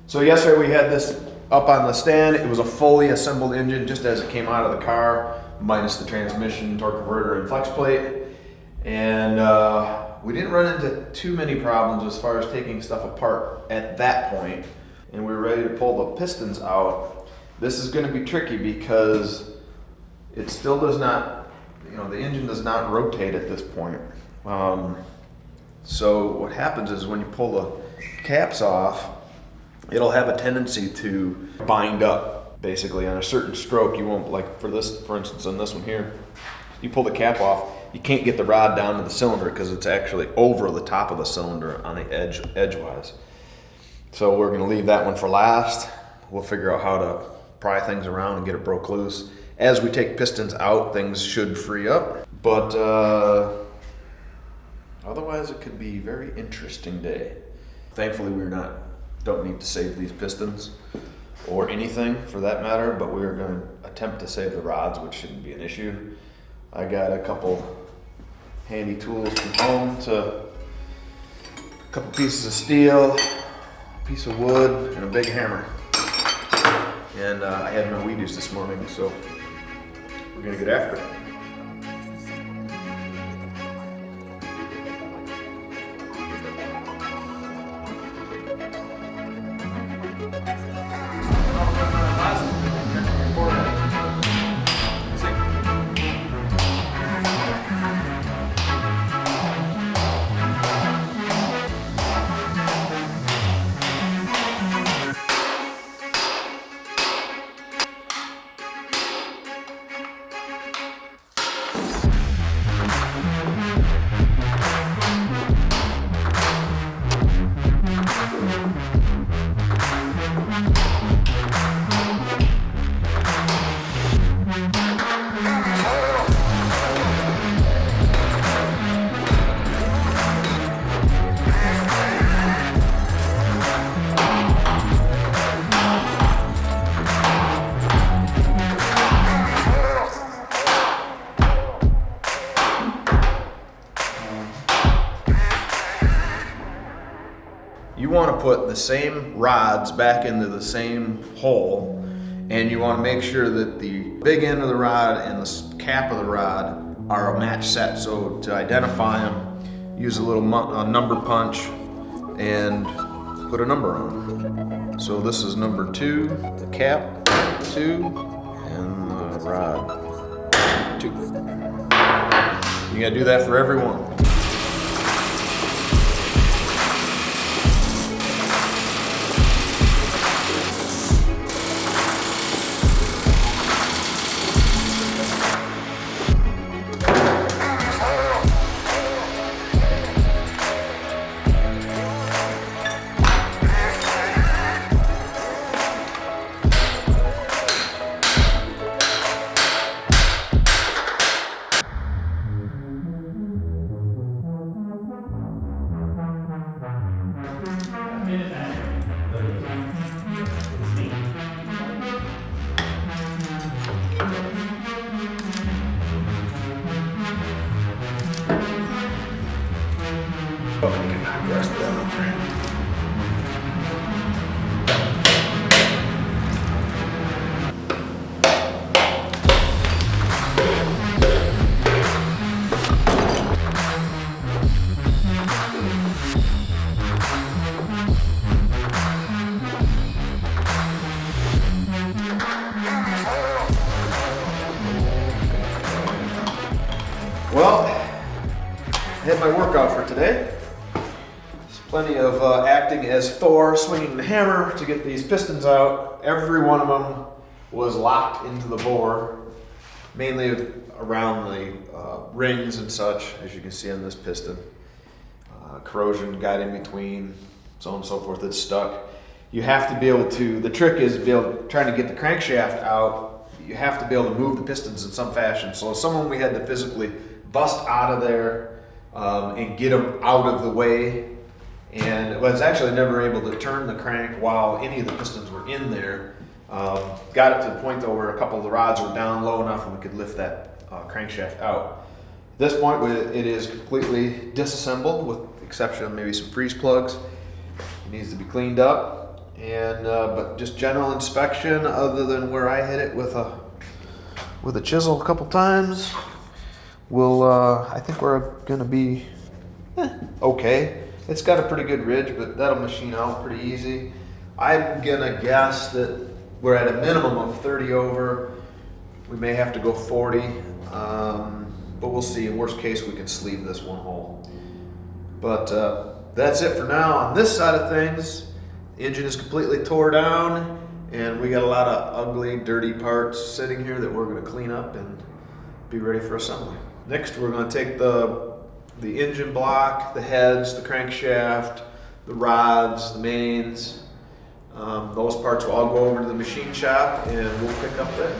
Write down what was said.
So yesterday we had this up on the stand. It was a fully assembled engine just as it came out of the car, minus the transmission, torque converter, and flex plate. And we didn't run into too many problems as far as taking stuff apart at that point. And we were ready to pull the pistons out. This is going to be tricky because it still does not, the engine does not rotate at this point. So what happens is when you pull the caps off, it'll have a tendency to bind up. Basically, on a certain stroke, you won't, like for instance, on this one here, you pull the cap off, you can't get the rod down to the cylinder because it's actually over the top of the cylinder on the edgewise. So we're going to leave that one for last. We'll figure out how to pry things around and get it broke loose. As we take pistons out, things should free up, but otherwise it could be a very interesting day. Thankfully, don't need to save these pistons or anything for that matter, but we're going to attempt to save the rods, which shouldn't be an issue. I got a couple handy tools from home, a couple pieces of steel, a piece of wood, and a big hammer. And I had my Wheaties this morning, so we're going to get after it. You want to put the same rods back into the same hole, and you want to make sure that the big end of the rod and the cap of the rod are a match set. So to identify them, use a little number punch and put a number on them. So this is number 2, the cap 2, and the rod 2. You gotta do that for every one. Well, I had my workout for today. There's plenty of acting as Thor, swinging the hammer to get these pistons out. Every one of them was locked into the bore, mainly around the rings and such, as you can see on this piston. Corrosion got in between, so on and so forth. It's stuck. You have to be able to, the trick is trying to get the crankshaft out. You have to be able to move the pistons in some fashion. So some of them we had to physically bust out of there and get them out of the way. And was actually never able to turn the crank while any of the pistons were in there. Got it to the point though where a couple of the rods were down low enough and we could lift that crankshaft out. At this point it is completely disassembled with the exception of maybe some freeze plugs. It needs to be cleaned up. and but just general inspection, other than where I hit it with a chisel a couple times, I think we're gonna be okay. It's got a pretty good ridge, but that'll machine out pretty easy. I'm gonna guess that we're at a minimum of 30 over. We may have to go 40, but we'll see. In worst case, we can sleeve this one hole. But that's it for now on this side of things. The engine is completely tore down, and we got a lot of ugly, dirty parts sitting here that we're gonna clean up and be ready for assembly. Next, we're gonna take the engine block, the heads, the crankshaft, the rods, the mains. Those parts will all go over to the machine shop, and we'll pick up there.